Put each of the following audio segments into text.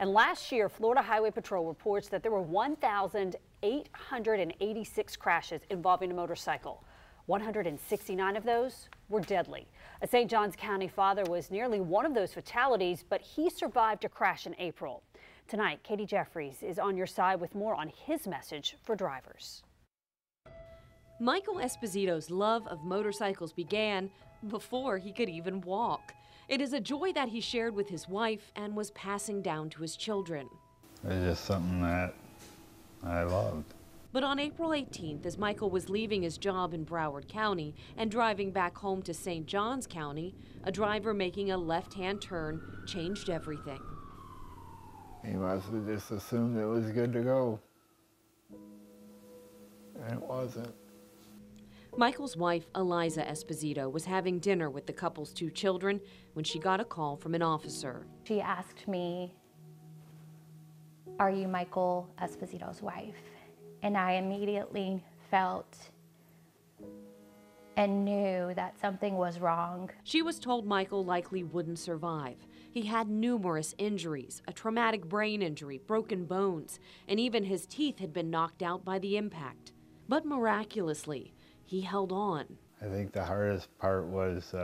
And last year, Florida Highway Patrol reports that there were 1,886 crashes involving a motorcycle. 169 of those were deadly. A St. Johns County father was nearly one of those fatalities, but he survived a crash in April. Tonight, Katie Jeffries is on your side with more on his message for drivers. Michael Esposito's love of motorcycles began before he could even walk. It is a joy that he shared with his wife and was passing down to his children. It's just something that I loved. But on April 18th, as Michael was leaving his job in Broward County and driving back home to St. Johns County, a driver making a left-hand turn changed everything. He must have just assumed it was good to go. And it wasn't. Michael's wife, Eliza Esposito, was having dinner with the couple's two children when she got a call from an officer. She asked me, "Are you Michael Esposito's wife?" And I immediately felt and knew that something was wrong. She was told Michael likely wouldn't survive. He had numerous injuries, a traumatic brain injury, broken bones, and even his teeth had been knocked out by the impact. But miraculously, he held on. I think the hardest part was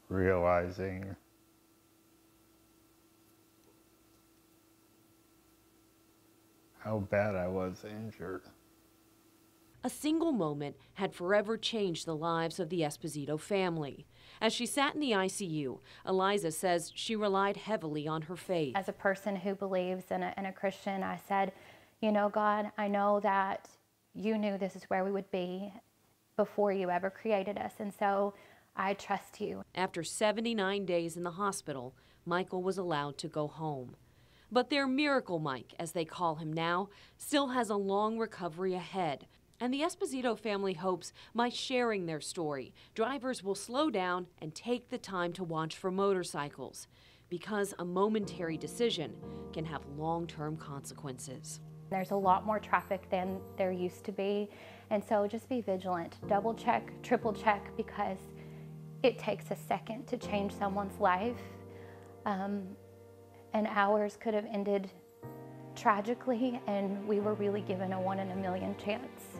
realizing how bad I was injured. A single moment had forever changed the lives of the Esposito family. As she sat in the ICU, Eliza says she relied heavily on her faith. As a person who believes in a Christian, I said, "You know, God, I know that you knew this is where we would be before you ever created us, and so I trust you." After 79 days in the hospital, Michael was allowed to go home. But their Miracle Mike, as they call him now, still has a long recovery ahead. And the Esposito family hopes by sharing their story, drivers will slow down and take the time to watch for motorcycles, because a momentary decision can have long-term consequences. There's a lot more traffic than there used to be, and so just be vigilant. Double check, triple check, because it takes a second to change someone's life. And ours could have ended tragically, and we were really given a 1 in a million chance.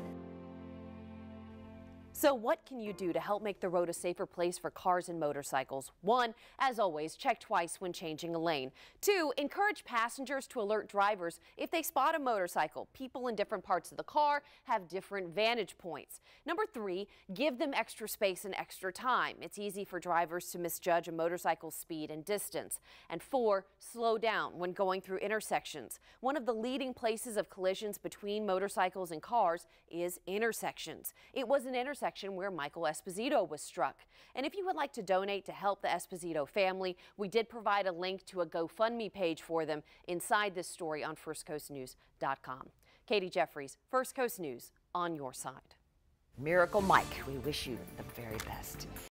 So what can you do to help make the road a safer place for cars and motorcycles? 1, as always, check twice when changing a lane. 2, encourage passengers to alert drivers if they spot a motorcycle. People in different parts of the car have different vantage points. Number 3, give them extra space and extra time. It's easy for drivers to misjudge a motorcycle's speed and distance. And 4, slow down when going through intersections. One of the leading places of collisions between motorcycles and cars is intersections. It was an intersection where Michael Esposito was struck. And if you would like to donate to help the Esposito family, we did provide a link to a GoFundMe page for them inside this story on firstcoastnews.com. Katie Jeffries, First Coast News, on your side. Miracle Mike, we wish you the very best.